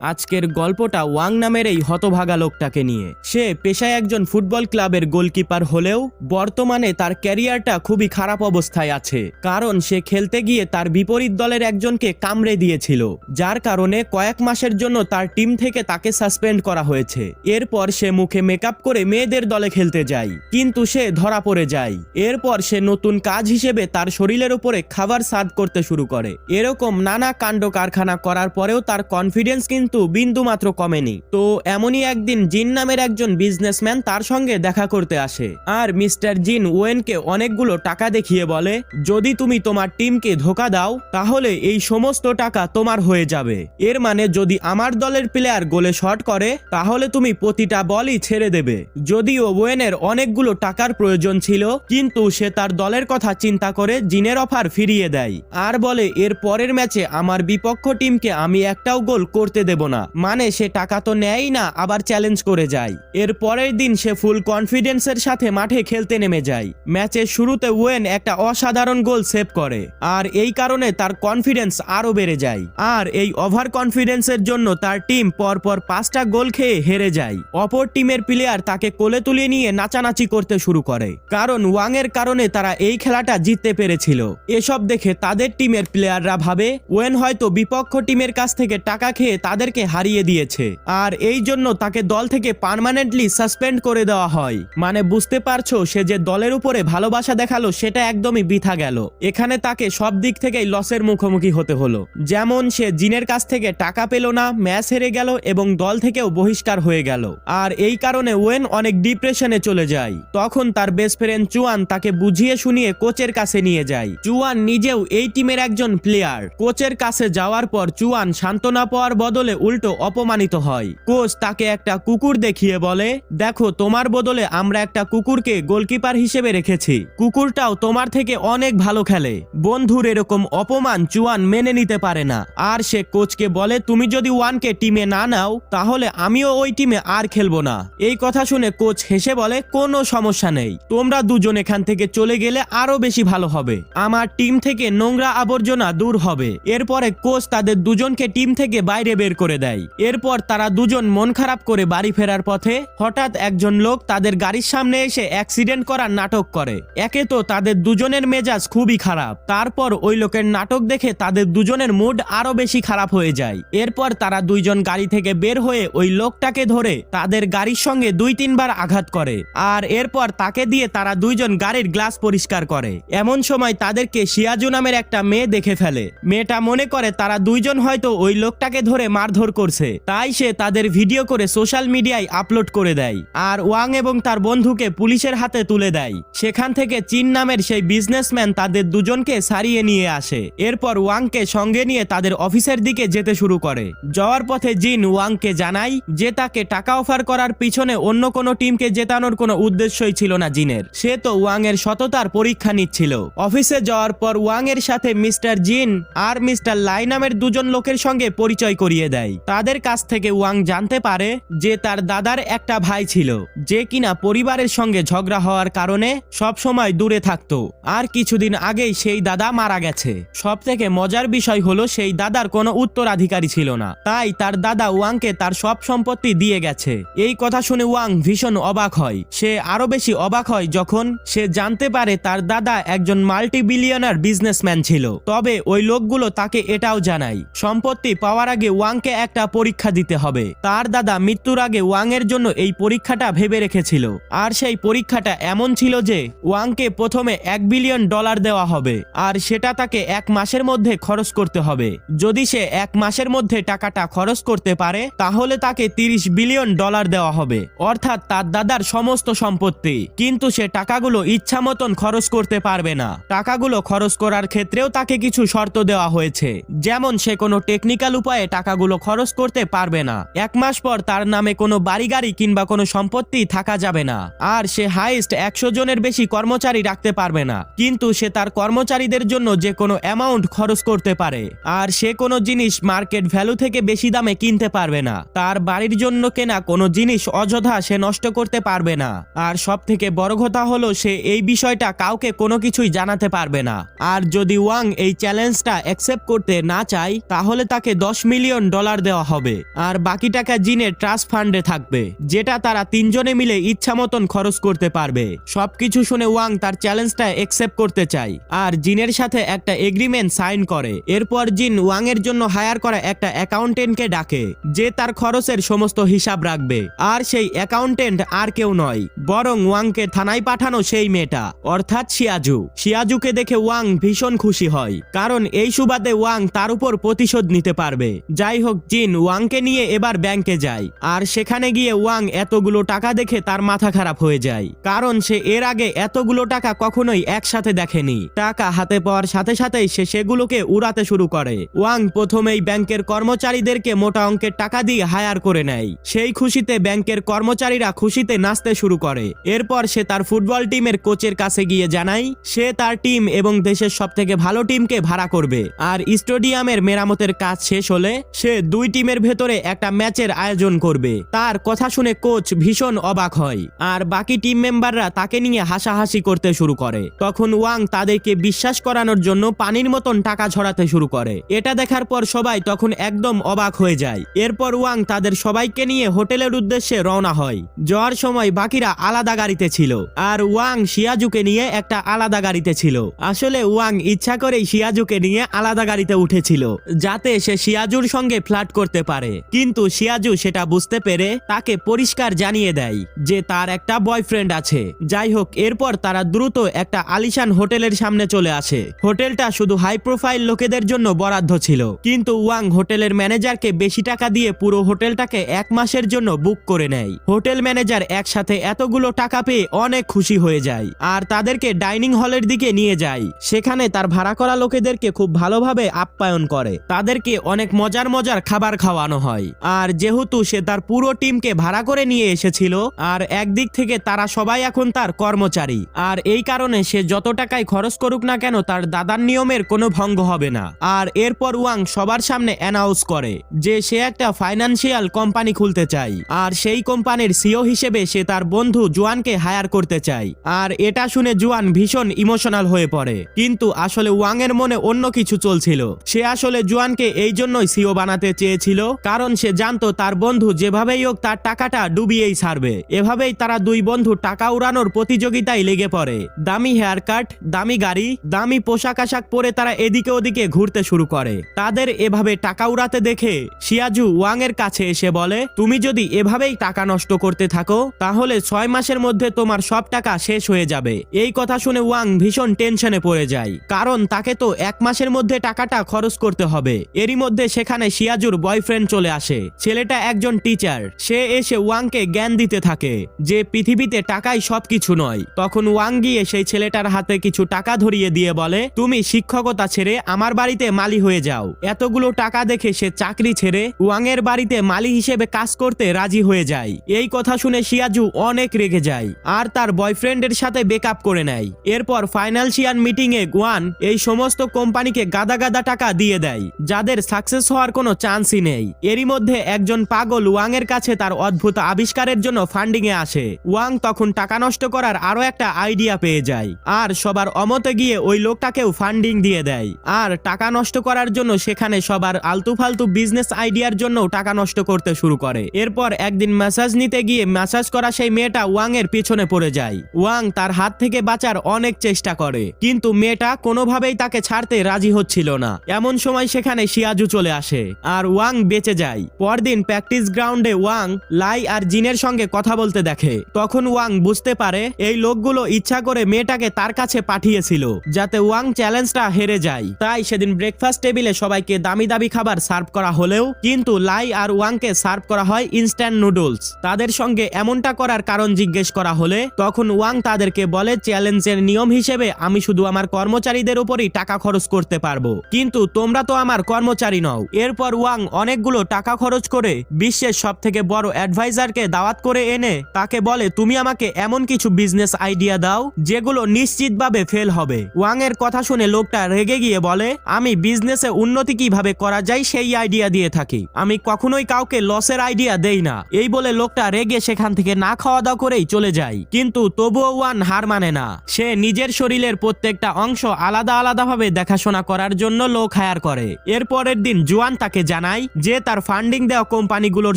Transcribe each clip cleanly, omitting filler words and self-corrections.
আজকের গল্পটা ওয়াং নামের এই হতভাগা লোকটাকে নিয়ে। সে পেশায় একজন ফুটবল ক্লাবের গোলকিপার হলেও বর্তমানে তার ক্যারিয়ারটা খুবই খারাপ অবস্থায় আছে, কারণ সে খেলতে গিয়ে তার বিপরীত দলের একজনকে কামড়ে দিয়েছিল, যার কারণে কয়েক মাসের জন্য তার টিম থেকে তাকে সাসপেন্ড করা হয়েছে। এরপর সে মুখে মেকআপ করে মেয়েদের দলে খেলতে যায়, কিন্তু সে ধরা পড়ে যায়। এরপর সে নতুন কাজ হিসেবে তার শরীরের উপরে খাবার সার্ভ করতে শুরু করে। এরকম নানা কাণ্ড কারখানা করার পরেও তার কনফিডেন্স কিন্তু বিন্দুমাত্র কমেনি। তো এমনই একদিন জিন নামের একজন বিজনেসম্যান তার সঙ্গে দেখা করতে আসে, আর মিস্টার জিন ওয়েনকে অনেকগুলো টাকা দেখিয়ে বলে, যদি তুমি তোমার টিমকে ধোকা দাও তাহলে এই সমস্ত টাকা তোমার হয়ে যাবে। এর মানে যদি আমার দলের প্লেয়ার গোলে শট করে তাহলে তুমি প্রতিটা বলই ছেড়ে দেবে। যদিও ওয়েনের অনেকগুলো টাকার প্রয়োজন ছিল, কিন্তু সে তার দলের কথা চিন্তা করে জিনের অফার ফিরিয়ে দেয়, আর বলে এর পরের ম্যাচে আমার বিপক্ষ টিমকে আমি একটাও গোল করতে দেব না। মানে সে টাকা তো নেয়ই না, আবার চ্যালেঞ্জ করে যায়। এর পরের দিন সে ফুল কনফিডেন্সের সাথে মাঠে খেলতে নেমে যায়। ম্যাচের শুরুতে ওয়েন একটা অসাধারণ গোল সেভ করে, আর এই কারণে তার কনফিডেন্স আরো বেড়ে যায়। আর এই ওভার কনফিডেন্সের জন্য তার টিম পরপর 5টা গোল খেয়ে হেরে যায়। অপর টিমের প্লেয়ার তাকে কোলে তুলে নিয়ে নাচানাচি করতে শুরু করে, কারণ ওয়াং এর কারণে তারা এই খেলাটা জিততে পেরেছিল। এসব দেখে তাদের টিমের প্লেয়াররা ভাবে ওয়েন হয়তো বিপক্ষ টিমের কাছ থেকে টাকা খেয়ে তাদেরকে হারিয়ে দিয়েছে, আর এই জন্য তাকে দল থেকে পার্মানেন্টলি সাসপেন্ড করে দেওয়া হয়। মানে বুঝতে পারছো, সে যে দলের উপরে ভালোবাসা দেখালো সেটা একদমই বৃথা গেল। এখানে তাকে সব দিক থেকেই লসের মুখোমুখি হতে হলো। যেমন সে জিনের কাছ থেকে টাকা পেল না, ম্যাচ হেরে গেল এবং দল থেকেও বহিষ্কার হয়ে গেল। আর এই কারণে ওয়েন অনেক ডিপ্রেশনে চলে যায়। তখন তার বেস্ট ফ্রেন্ড চুয়ান তাকে বুঝিয়ে শুনিয়ে কোচের কাছে নিয়ে যায়। চুয়ান নিজেও এই টিমের একজন প্লেয়ার। কোচের কাছে যাওয়ার পর চুয়ান সান্ত্বনা পাওয়ার বদলে উল্টো অপমানিত হয়। কোচ তাকে একটা কুকুর দেখিয়ে বলে, দেখো তোমার বদলে আমরা একটা কুকুরকে গোলকিপার হিসেবে রেখেছি, কুকুরটাও তোমার থেকে অনেক ভালো খেলে। বন্ধুর এরকম অপমান চুয়ান মেনে নিতে পারে না, আর সে কোচকে বলে তুমি যদি ওয়ানকে টিমে না নাও তাহলে আমিও ওই টিমে আর খেলবো না। এই কথা শুনে কোচ হেসে বলে, কোনো সমস্যা নেই, তোমরা দুজন এখান থেকে চলে গেলে আরো বেশি ভালো হবে, আমার টিম থেকে নোংরা আবর্জনা দূর হবে। এরপরে কোচ তাদের দুজনকে টিম থেকে বাইরে বের করে দেয়। এরপর তারা দুজন মন খারাপ করে বাড়ি ফেরার পথে হঠাৎ একজন লোক তাদের গাড়ির সামনে এসে অ্যাক্সিডেন্ট করার নাটক করে। একে তো তাদের দুজনের মেজাজ খুবই খারাপ, তারপর ওই লোকের নাটক দেখে তাদের দুজনের মুড আরো বেশি খারাপ হয়ে যায়। এরপর তারা দুইজন গাড়ি থেকে বের হয়ে ওই লোকটাকে ধরে তাদের গাড়ির সঙ্গে 2-3 বার আঘাত করে, আর এরপর তাকে দিয়ে তারা দুইজন গাড়ির গ্লাস পরিষ্কার করে। এমন সময় তাদেরকে শিয়াজু নামের একটা মেয়ে দেখে ফেলে। মেয়েটা মনে করে তারা দুইজন হয়তো ওই লোকটাকে ধরে মারধর করছে, তাই সে তাদের ভিডিও করে সোশ্যাল মিডিয়ায় আপলোড করে দেয়, আর ওয়াং এবং তার বন্ধুকে পুলিশের হাতে তুলে দেয়। সেখান থেকে চিন নামের সেই বিজনেসম্যান তাদের দুজনকে সারিয়ে নিয়ে আসে। এরপর ওয়াংকে সঙ্গে নিয়ে তাদের অফিসের দিকে যেতে শুরু করে। যাওয়ার পথে জিন ওয়াংকে জানায় যে তাকে টাকা অফার করার পিছনে অন্য কোনো টিমকে জেতানোর কোনো উদ্দেশ্যই ছিল না জিনের, সে তো ওয়াং এর সততার পরীক্ষা নিচ্ছিল। অফিসে যাওয়ার পর ওয়াং এর সাথে মিস্টার জিন আর মিস্টার লাই নামের দুজন লোকের সঙ্গে পরিচয় করিয়ে দেয়। তাদের কাছ থেকে ওয়াং জানতে পারে যে তার দাদার একটা ভাই ছিল, যে কিনা পরিবারের সঙ্গে ঝগড়া হওয়ার কারণে সব সময় দূরে থাকতো, আর কিছুদিন আগেই সেই দাদা মারা গেছে। সব থেকে মজার বিষয় হলো সেই দাদার কোনো উত্তরাধিকারী ছিল না, তাই তার দাদা ওয়াংকে তার সব সম্পত্তি দিয়ে গেছে। এই কথা শুনে ওয়াং ভীষণ অবাক হয়। সে আরো বেশি অবাক হয় যখন সে জানতে পারে তার দাদা একজন মাল্টি বিলিয়নার বিজনেসম্যান ছিল। তবে ওই লোকগুলো তাকে এটাও জানায় সম্পত্তি পাওয়ার আগে ওয়াংকে একটা পরীক্ষা দিতে হবে। তার দাদা মৃত্যুর আগে ওয়াং এর জন্য এই পরীক্ষাটা ভেবে রেখেছিল, আর সেই পরীক্ষাটা এমন ছিল যে ওয়াংকে প্রথমে $1 বিলিয়ন দেওয়া হবে, আর সেটা তাকে 1 মাসের মধ্যে খরচ করতে হবে। যদি সে 1 মাসের মধ্যে টাকাটা খরচ করতে পারে তাহলে তাকে $30 বিলিয়ন দেওয়া হবে, অর্থাৎ তার দাদার সমস্ত সম্পত্তি। কিন্তু সে টাকাগুলো ইচ্ছা মতন খরচ করতে পারবে না। টাকাগুলো খরচ করার ক্ষেত্রেও তাকে কিছু শর্ত দেওয়া হয়েছে, যেমন সে কোনো টেকনিক্যাল উপায়ে টাকাগুলো খরচ করতে পারবে না। 1 মাস পর তার নামে কোনো বাড়ি গাড়ি কিংবা কোনো সম্পত্তি থাকা যাবে না, আর সে হাইস্ট 100 জনের বেশি কর্মচারী রাখতে পারবে না। কিন্তু সে তার কর্মচারীদের জন্য যে কোনো অ্যামাউন্ট খরচ করতে পারে, আর সে কোনো জিনিস মার্কেট ভ্যালু থেকে বেশি দামে কিনতে পারবে না। তার বাড়ির জন্য কেনা কোনো জিনিস অযথা সে নষ্ট করতে পারবে না। আর সব থেকে বড় কথা হলো সে এই বিষয়টা কাউকে কোনো কিছুই জানাতে পারবে না। আর যদি ওয়াং এই চ্যালেঞ্জটা অ্যাকসেপ্ট করতে না চায় তাহলে তাকে $10 মিলিয়ন $1 দেওয়া হবে আর বাকি টাকা জিনের ট্রাস্ট ফান্ডে থাকবে, যেটা তারা তিনজনে মিলে ইচ্ছা মতন খরচ করতে পারবে। সবকিছু শুনে ওয়াং তার চ্যালেঞ্জটা একসেপ্ট করতে চায় আর জিনের সাথে একটা এগ্রিমেন্ট সাইন করে। এরপর জিন ওয়াং এর জন্য হায়ার করা একটা অ্যাকাউন্টেন্টকে ডাকে, যে তার খরচের সমস্ত হিসাব রাখবে। আর সেই অ্যাকাউন্টেন্ট আর কেউ নয়, বরং ওয়াংকে থানায় পাঠানো সেই মেয়েটা, অর্থাৎ শিয়াজু। শিয়াজুকে দেখে ওয়াং ভীষণ খুশি হয়, কারণ এই সুবাদে ওয়াং তার উপর প্রতিশোধ নিতে পারবে। যাই হোক, জিন ওয়াংকে নিয়ে এবার ব্যাংকে যায় আর সেখানে গিয়ে ওয়াং এতগুলো টাকা দেখে তার মাথা খারাপ হয়ে যায়, কারণ সে এর আগে এতগুলো টাকা কখনোই একসাথে দেখেনি। টাকা হাতে পাওয়ার সাথে সাথেই সে সেগুলোকে উড়াতে শুরু করে। ওয়াং প্রথমেই ব্যাংকের কর্মচারীদেরকে মোটা অঙ্কের টাকা দিয়ে হায়ার করে নেয়। সেই খুশিতে ব্যাংকের কর্মচারীরা খুশিতে নাচতে শুরু করে। এরপর সে তার ফুটবল টিমের কোচের কাছে গিয়ে জানায় সে তার টিম এবং দেশের সবথেকে ভালো টিমকে ভাড়া করবে, আর স্টেডিয়ামের মেরামতের কাজ শেষ হলে সে দুই টিমের ভেতরে একটা ম্যাচের আয়োজন করবে। তার কথা শুনে কোচ ভীষণ অবাক হয় আর বাকি টিম মেম্বাররা তাকে নিয়ে হাসাহাসি করতে শুরু করে। তখন ওয়াং তাদেরকে বিশ্বাস করানোর জন্য পানির মতন টাকা ঝরাতে শুরু করে। এটা দেখার পর সবাই তখন একদম অবাক হয়ে যায়। এরপর ওয়াং তাদের সবাইকে নিয়ে হোটেলের উদ্দেশ্যে রওনা হয়। যাওয়ার সময় বাকিরা আলাদা গাড়িতে ছিল আর ওয়াং শিয়াজুকে নিয়ে একটা আলাদা গাড়িতে ছিল। আসলে ওয়াং ইচ্ছা করেই শিয়াজুকে নিয়ে আলাদা গাড়িতে উঠেছিল, যাতে সে শিয়াজুর সঙ্গে ফ্লার্ট করতে পারে। কিন্তু শিয়াজু সেটা বুঝতে পেরে তাকে পরিষ্কার জানিয়ে দেয় যে তার একটা বয়ফ্রেন্ড আছে। যাই হোক, এরপর তারা দ্রুত একটা আলিশান হোটেলের সামনে চলে আসে। হোটেলটা শুধু হাই প্রোফাইল লোকেদের জন্য বরাদ্দ ছিল, কিন্তু ওয়াং হোটেলের ম্যানেজারকে বেশি টাকা দিয়ে পুরো হোটেলটাকে 1 মাসের জন্য বুক করে নেয়। হোটেল ম্যানেজার একসাথে এতগুলো টাকা পেয়ে অনেক খুশি হয়ে যায় আর তাদেরকে ডাইনিং হলের দিকে নিয়ে যায়। সেখানে তার ভাড়া করা লোকেদেরকে খুব ভালোভাবে আপ্যায়ন করে, তাদেরকে অনেক মজার মজার খাবার খাওয়ানো হয়। আর যেহেতু সে তার পুরো টিমকে ভাড়া করে নিয়ে এসেছিল আর একদিক থেকে তারা সবাই এখন তার কর্মচারী, আর এই কারণে সে যত টাকায় খরচ করুক না কেন তার দাদার নিয়মের কোনো ভঙ্গ হবে না। আর এরপর ওয়াং সবার সামনে অ্যানাউন্স করে যে সে একটা ফাইন্যান্সিয়াল কোম্পানি খুলতে চায় আর সেই কোম্পানির সিও হিসেবে সে তার বন্ধু জুয়ানকে হায়ার করতে চায়। আর এটা শুনে জুয়ান ভীষণ ইমোশনাল হয়ে পড়ে, কিন্তু আসলে ওয়াং এর মনে অন্য কিছু চলছিল। সে আসলে জুয়ানকে এই জন্যই সিও বানাতে চেয়েছিল, কারণ সে জানতো তার বন্ধু যেভাবেই হোক তার টাকাটা ডুবিয়েই ছাড়বে। এভাবেই তারা দুই বন্ধু টাকা উড়ানোর প্রতিযোগিতায় লেগে পড়ে। দামি হেয়ার কাট, দামি গাড়ি, দামি পোশাক আশাক পরে তারা এদিকে ওদিকে ঘুরতে শুরু করে। তাদের এভাবে টাকা উড়াতে দেখে শিয়াজু ওয়াং এর কাছে এসে বলে, তুমি যদি এভাবেই টাকা নষ্ট করতে থাকো তাহলে 6 মাসের মধ্যে তোমার সব টাকা শেষ হয়ে যাবে। এই কথা শুনে ওয়াং ভীষণ টেনশনে পড়ে যায়, কারণ তাকে তো 1 মাসের মধ্যে টাকাটা খরচ করতে হবে। এরই মধ্যে সেখানে শিয়াজুর বয়ফ্রেন্ড চলে আসে। ছেলেটা একজন টিচার। সে এসে ওয়াংকে জ্ঞান দিতে থাকে যে পৃথিবীতে টাকাই সবকিছু নয়। তখন ওয়াং গিয়ে সেই ছেলেটার হাতে কিছু টাকা ধরিয়ে দিয়ে বলে, তুমি শিক্ষকতা ছেড়ে আমার বাড়িতে মালি হয়ে যাও। এতগুলো টাকা দেখে সে চাকরি ছেড়ে ওয়াং এর বাড়িতে মালি হিসেবে কাজ করতে রাজি হয়ে যায়। এই কথা শুনে শিয়াজু অনেক রেগে যায় আর তার বয়ফ্রেন্ডের সাথে ব্রেকআপ করে নেয়। এরপর ফাইন্যান্সিয়াল মিটিং এ ওয়ান এই সমস্ত কোম্পানিকে গাদা গাদা টাকা দিয়ে দেয়, যাদের সাকসেস হওয়ার কোনো চান্সই নেই। এরই মধ্যে একজন পাগল ওয়াং এর কাছে তার অদ্ভুত আবিষ্কারের জন্য ফান্ডিং এ আসে। ওয়াং তখন টাকা নষ্ট করার আরো একটা আইডিয়া পেয়ে যায় আর সবার অমতে গিয়ে ওই লোকটাকেও ফান্ডিং দিয়ে দেয়। আর টাকা নষ্ট করার জন্য সেখানে সবার আলতু ফালতু বিজনেস আইডিয়ার জন্য টাকা নষ্ট করতে শুরু করে। এরপর একদিন ম্যাসাজ নিতে গিয়ে ম্যাসাজ করা সেই মেয়েটা ওয়াং এর পিছনে পড়ে যায়। ওয়াং তার হাত থেকে বাঁচার অনেক চেষ্টা করে, কিন্তু মেয়েটা কোনোভাবেই তাকে ছাড়তে রাজি হচ্ছিল না। এমন সময় সেখানে শিয়াজু চলে আসে আর ওয়াং বেঁচে যায়। পরদিন প্র্যাকটিস গ্রাউন্ডে ওয়াং লাই আর জিনের সঙ্গে কথা বলতে দেখে। তখন ওয়াং বুঝতে পারে এই লোকগুলো ইচ্ছা করে মেয়েটাকে তার কাছে পাঠিয়েছিল যাতে ওয়াং চ্যালেঞ্জটা হেরে যায়। তাই সেদিন ব্রেকফাস্ট টেবিলে সবাইকে দামি দামি খাবার সার্ভ করা হলেও কিন্তু লাই আর ওয়াংকে সার্ভ করা হয় ইনস্ট্যান্ট নুডলস। তাদের সঙ্গে এমনটা করার কারণ জিজ্ঞেস করা হলে তখন ওয়াং তাদেরকে বলে, চ্যালেঞ্জের নিয়ম হিসেবে আমি শুধু আমার কর্মচারীদের উপরই টাকা খরচ করতে পারবো, কিন্তু তোমরা তো আমার কর্মচারী নও। এরপর ওয়াং অনেকগুলো টাকা খরচ করে বিশ্বের সব থেকে বড় অ্যাডভাইজারকে দাওয়াত করে এনে তাকে বলে, তুমি আমাকে এমন কিছু বিজনেস আইডিয়া দাও যেগুলো নিশ্চিতভাবে ফেল হবে। ওয়াং এর কথা শুনে লোকটা রেগে গিয়ে বলে, আমি বিজনেসে উন্নতি কিভাবে করা যায় সেই আইডিয়া দিয়ে থাকি, আমি কখনোই কাউকে লসের আইডিয়া দেই না। এই বলে লোকটা রেগে সেখান থেকে না খাওয়া দাওয়া করেই চলে যায়। কিন্তু তবুও ওয়ান হার মানে না। সে নিজের শরীরের প্রত্যেকটা অংশ আলাদা আলাদাভাবে দেখাশোনা করার জন্য লোক হায়ার করে। এরপরের দিন জুয়ান তাকে জানায় জানায় যে তার ফান্ডিং দেওয়া কোম্পানিগুলোর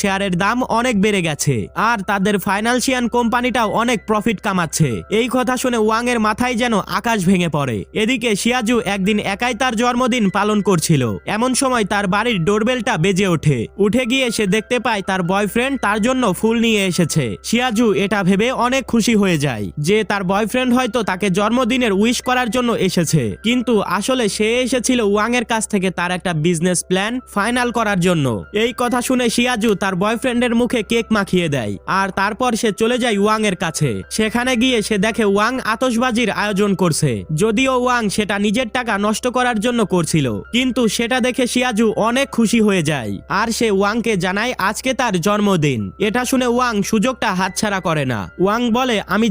শেয়ারের দাম অনেক বেড়ে গেছে আর তাদের ফাইন্যান্সিয়াল কোম্পানিটাও অনেক প্রফিট কামাচ্ছে। এই কথা শুনে ওয়াং এর মাথায় যেন আকাশ ভেঙে পড়ে। এদিকে শিয়াজু একদিন একাই তার জন্মদিন পালন করছিল। এমন সময় তার বাড়ির ডোরবেলটা বেজে ওঠে। উঠে গিয়ে সে দেখতে পায় তার বয়ফ্রেন্ড তার জন্য ফুল নিয়ে এসেছে। শিয়াজু এটা ভেবে অনেক খুশি হয়ে যায় যে তার বয়ফ্রেন্ড হয়তো তাকে জন্মদিনের উইশ করার জন্য এসেছে, কিন্তু আসলে সে এসেছিল ওয়াং এর কাছ থেকে তার একটা বিজনেস প্ল্যান ফাইনাল করার জন্য। এই কথা শুনে শিয়াজু তার বয়ফ্রেন্ডের মুখে কেক মাখিয়ে দেয় আর তারপর সে চলে যায় ওয়াং এর কাছে। সেখানে গিয়ে সে দেখে ওয়াং আতশবাজির আয়োজন করছে। যদিও ওয়াং সেটা নিজের টাকা নষ্ট করার জন্য করছিল, কিন্তু সেটা দেখে শিয়াজু অনেক খুশি হয়ে যায় আর সে ওয়াংকে জানায় আজকে তার জন্মদিন। এটা শুনে ওয়াং সুযোগটা হাতছাড়া করে না। ওয়াং বলে আমি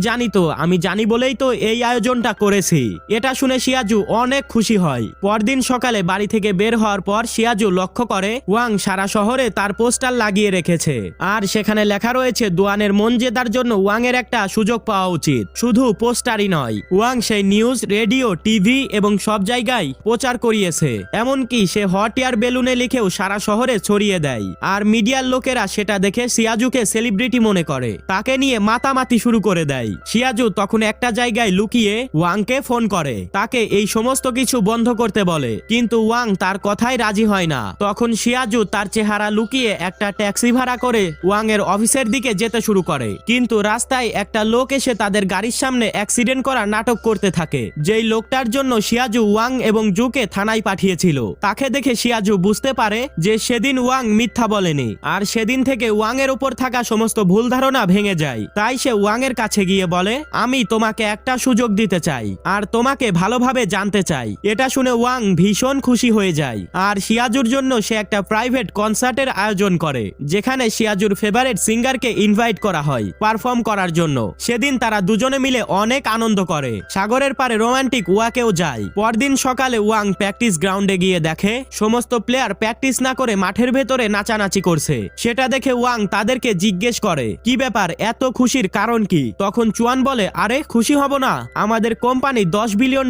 জানি বলেই তো এই আয়োজনটা করেছি। এটা শুনে শিয়াজু অনেক খুশি হয়। পরদিন সকালে বাড়ি থেকে বের হওয়ার পর শিয়াজু লক্ষ্য করে ওয়াং সারা শহরে তার পোস্টার লাগিয়ে রেখেছে আর সেখানে লেখা রয়েছে দোয়ানের মন জেতার জন্য ওয়াং এর একটা সুযোগ পাওয়া উচিত। শুধু পোস্টারই নয়, ওয়াং সেই নিউজ, রেডিও, টিভি এবং সব জায়গায় প্রচার করিয়েছে। এমনকি সে হট এয়ার বেলুনে লিখেও সারা শহরে ছড়িয়ে দেয় আর মিডিয়ার লোকেরা সেটা দেখে শিয়াজুকে সেলিব্রিটি মনে করে, তাকে নিয়ে মাতামাতি শুরু করে দেয়। শিয়াজু তখন একটা জায়গায় লুকিয়ে ওয়াংকে ফোন করে, তাকে এই সমস্ত কিছু বন্ধ করতে বলে, কিন্তু ওয়াং তার কথায় রাজি হয় না। তখন শিয়াজু তার চেহারা লুকিয়ে একটা ট্যাক্সি ভাড়া করে ওয়াং এর অফিসের দিকে যেতে শুরু করে, কিন্তু রাস্তায় একটা লোক এসে তাদের গাড়ির সামনে অ্যাক্সিডেন্ট করা নাটক করতে থাকে। যেই লোকটার জন্য শিয়াজু ওয়াং এবং জুকে থানায় পাঠিয়েছিল, তাকে দেখে শিয়াজু বুঝতে পারে যে সেদিন ওয়াং মিথ্যা বলেনি আর সেদিন থেকে ওয়াং এর উপর থাকা সমস্ত ভুল ধারণা ভেঙে যায়। তাই সে ওয়াং এর কাছে গিয়ে বলে আমি তোমাকে একটা সুযোগ দিতে চাই আর তোমাকে ভালোভাবে জানতে চাই। এটা শুনে ওয়াং ভীষণ খুশি হয়ে যায় আর শিয়াজুর জন্য সে একটা প্রাইভেট কনসার্টের আয়োজন করে, যেখানে শিয়াজুর ফেভারিট সিঙ্গারকে ইনভাইট করা হয় পারফর্ম করার জন্য। সেদিন তারা দুজনে মিলে অনেক আনন্দ করে, সাগরের পারে রোমান্টিক ওয়াকেও যায়। পরদিন সকালে ওয়াং প্র্যাকটিস গ্রাউন্ডে গিয়ে দেখে সমস্ত প্লেয়ার প্র্যাকটিস না করে মাঠের ভেতরে নাচানাচি করছে। সেটা দেখে ওয়াং তাদেরকে জিজ্ঞেস করে কি ব্যাপার, এত খুশির কারণ কি? তখন চুয়ান বলে আরে খুশি হব না, আমাদের কোম্পানি $10 বিলিয়ন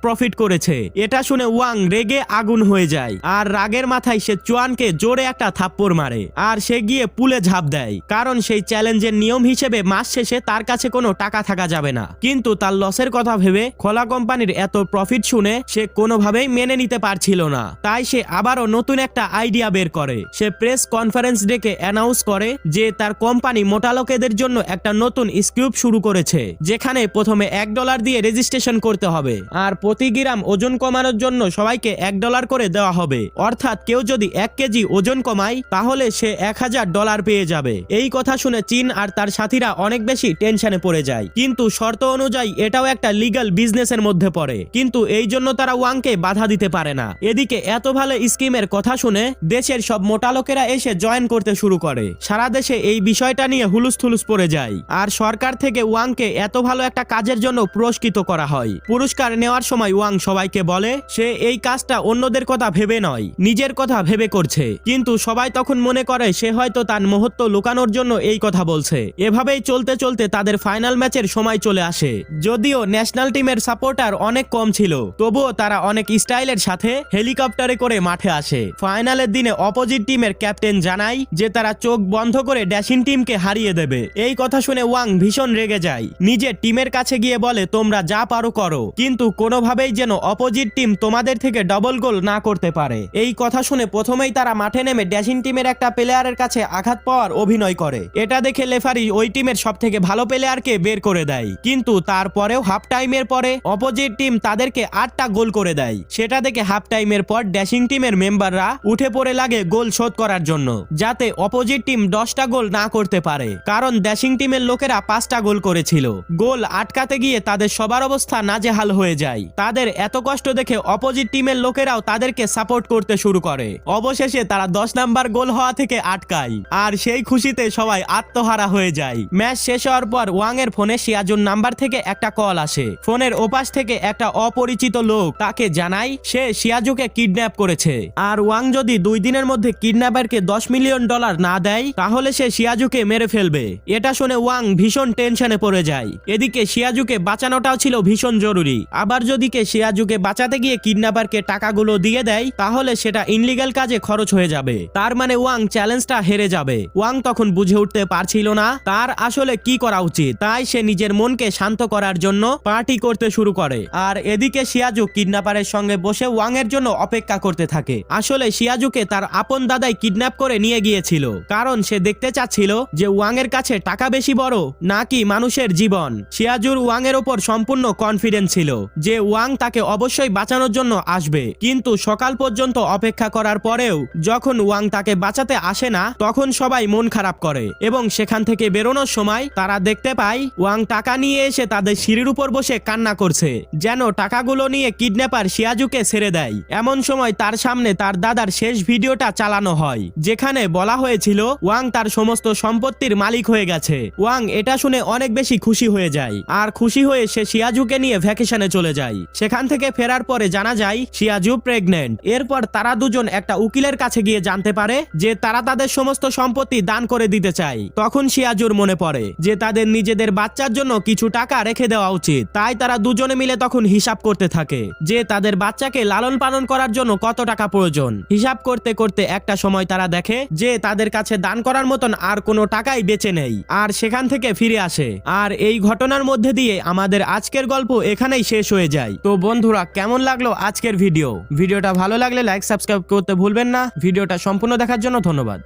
প্রফিট করেছে। এটা শুনে ওয়াং রেগে আগুন হয়ে যায় আর রাগের মাথায় সে চুয়ানকে জোরে একটা থাপ্পড় মারে আর সে গিয়ে পুলে ঝাঁপ দেয়, কারণ সেই চ্যালেঞ্জের নিয়ম হিসেবে মাস শেষে তার কাছে কোনো টাকা থাকা যাবে না। কিন্তু তার লসের কথা ভেবে খোলা কোম্পানির এত প্রফিট শুনে সে কোনোভাবেই মেনে নিতে পারছিল না। তাই সে আবারও নতুন একটা আইডিয়া বের করে। সে প্রেস কনফারেন্স ডেকে অ্যানাউন্স করে যে তার কোম্পানি মোটা লোকেদের জন্য একটা নতুন স্কিম শুরু করেছে, যেখানে প্রথমে $1 দিয়ে রেজিস্ট্রেশন করতে হবে আর প্রতি গ্রাম ওজন কমানোর জন্য সবাইকে $1 করে দেওয়া হবে। অর্থাৎ কেউ যদি 1 কেজি ওজন কমায় তাহলে সে $1000 পেয়ে যাবে। এই কথা শুনে চীন আর তার সাথীরা অনেক বেশি টেনশনে পড়ে যায়, কিন্তু শর্ত অনুযায়ী এটাও একটা লিগ্যাল বিজনেসের মধ্যে পড়ে, কিন্তু এই জন্য তারা ওয়াংকে বাধা দিতে পারে না। এদিকে এত ভালো স্কিমের কথা শুনে দেশের সব মোটা লোকেরা এসে জয়েন করতে শুরু করে। সারা দেশে এই বিষয়টা নিয়ে হুলুস্থুলুস পড়ে যায় আর সরকার থেকে ওয়াংকে এত ভালো একটা কাজের জন্য পুরস্কৃত করা হয়। পুরস্কার নেওয়ার সময় ওয়াং সবাইকে বলে সে এই কাজটা অন্যদের কথা ভেবে নয়, নিজের কথা ভেবে করছে, কিন্তু সবাই তখন মনে করে সে হয়তো তার মহত্ব লুকানোর জন্য এই কথা বলছে। এভাবেই চলতে চলতে তাদের ফাইনাল ম্যাচের সময় চলে আসে। যদিও ন্যাশনাল টিমের সাপোর্টার অনেক কম ছিল, তবুও তারা অনেক স্টাইলের সাথে হেলিকপ্টারে করে মাঠে আসে। ফাইনালের দিনে অপোজিট টিমের ক্যাপ্টেন জানায় যে তারা চোখ বন্ধ করে ড্যাশিং টিমকে হারিয়ে দেবে। এই কথা শুনে ওয়াং ভীষণ রেগে যায়, নিজের টিমের কাছে গিয়ে বলে তোমরা যা পারো করো, কিন্তু কোনোভাবেই যেন অপোজিট টিম তোমাদের থেকে ডবল গোল না করতে পারে। এই কথা শুনে প্রথমেই তারা মাঠে নেমে ড্যাশিং টিমের একটা প্লেয়ারের কাছে আঘাত পাওয়ার অভিনয় করে। এটা দেখে রেফারি ওই টিমের সব থেকে ভালো প্লেয়ারকে বের করে দেয়, কিন্তু তারপরেও হাফ টাইমের পরে অপোজিট টিম তাদেরকে 8টা গোল করে দেয়। সেটা দেখে হাফ টাইমের পর ড্যাশিং টিমের মেম্বাররা উঠে পড়ে লাগে গোল শোধ করার জন্য, যাতে অপোজিট টিম 10টা গোল না করতে পারে, কারণ ড্যাশিং টিমের লোকেরা 5টা গোল করেছিল। গোল আটকাতে গিয়ে তাদের সবার অবস্থা নাজেহাল হয়ে যায়। তাদের এত কষ্ট দেখে অপোজিট টিমের লোকেরাও তাদেরকে সাপোর্ট করতে শুরু করে। অবশেষে তারা 10 নাম্বার গোল হওয়া থেকে আটকায় আর সেই খুশিতে সবাই আত্মহারা হয়ে যায়। ম্যাচ শেষ হওয়ার পর ওয়াং এর ফোনে শিয়াজুর নাম্বার থেকে একটা কল আসে। ফোনের ওপাশ থেকে একটা অপরিচিত লোক তাকে জানায় সে শিয়াজুকে কিডন্যাপ করেছে আর ওয়াং যদি 2 দিনের মধ্যে কিডন্যাপারকে $10 মিলিয়ন না দেয় তাহলে সে শিয়াজুকে মেরে ফেলবে। এটা শুনে ওয়াং ভীষণ টেনশনে পড়ে যায়। এদিকে শিয়াজুকে বাঁচানোটাও ছিল ভীষণ জরুরি, আবার যদি শিয়াজুকে বাঁচাতে গিয়ে কিডন্যাপারকে টাকাগুলো দিয়ে দেয় তাহলে সেটা ইনলিগাল কাজে খরচ হয়ে যাবে। তার মানে ওয়াং চ্যালেঞ্জটা হেরে যাবে। ওয়াং তখন বুঝে উঠতে পারছিল না তার আসলে কি করা উচিত, তাই সে নিজের মনকে শান্ত করার জন্য পার্টি করতে শুরু করে। আর এদিকে শিয়াজু কিডন্যাপারের সঙ্গে বসে ওয়াং এর জন্য অপেক্ষা করতে থাকে। আসলে শিয়াজুকে তার আপন দাদাই কিডন্যাপ করে নিয়ে গিয়েছিল, কারণ সে দেখতে চাচ্ছিল যে ওয়াং এর কাছে টাকা বেশি বড় নাকি মানুষের জীবন। শিয়াজুর ওয়াং এর উপর সম্পূর্ণ কনফিডেন্স ছিল যে ওয়াং তাকে অবশ্যই বাঁচানোর জন্য আসবে, কিন্তু সকাল পর্যন্ত অপেক্ষা করার পরেও যখন ওয়াং তাকে বাঁচাতে আসে না তখন সবাই মন খারাপ করে এবং সেখান থেকে বেরোনোর সময় তারা দেখতে পায় ওয়াং টাকা নিয়ে এসে তাদের সিঁড়ির উপর বসে কান্না করছে, যেন টাকাগুলো নিয়ে কিডন্যাপার শিয়াজুকে ছেড়ে দেয়। এমন সময় তার সামনে তার দাদার শেষ ভিডিওটা চালানো হয়, যেখানে বলা হয়েছিল ওয়াং তার সমস্ত সম্পত্তির মালিক হয়ে গেছে। ওয়াং এটা শুনে অনেক বেশি খুশি হয়ে যায়, আর খুশি হয়ে সে শিয়াজুকে নিয়ে ভ্যাকেশনে চলে যায়। সেখান থেকে ফেরার পরে জানা যায় শিয়াজু প্রেগনেন্ট। এরপর তারা দুজন একটা উকিলের কাছে গিয়ে জানতে পারে যে তারা তাদের সমস্ত সম্পত্তি দান করে দিতে চায়। তখন শিয়াজুর মনে পড়ে যে তাদের নিজেদের বাচ্চার জন্য কিছু টাকা রেখে দেওয়া উচিত, তাই তারা দুজনে মিলে তখন হিসাব করতে থাকে যে তাদের বাচ্চাকে লালন পালন করার জন্য কত টাকা প্রয়োজন। হিসাব করতে করতে একটা সময় তারা দেখে যে তাদের কাছে দান করার মতন আর কোনো টাকাই বেঁচে নেই, আর সেখান থেকে ফিরে আসে। আর এই ঘটনার মধ্যে দিয়ে আমাদের আজকের গল্প এখানেই শেষ হয়ে যায়। তো বন্ধুরা, কেমন লাগলো আজকের ভিডিওটা ভালো লাগলে লাইক সাবস্ক্রাইব করতে ভুলবেন না। ভিডিওটা সম্পূর্ণ দেখার জন্য ধন্যবাদ।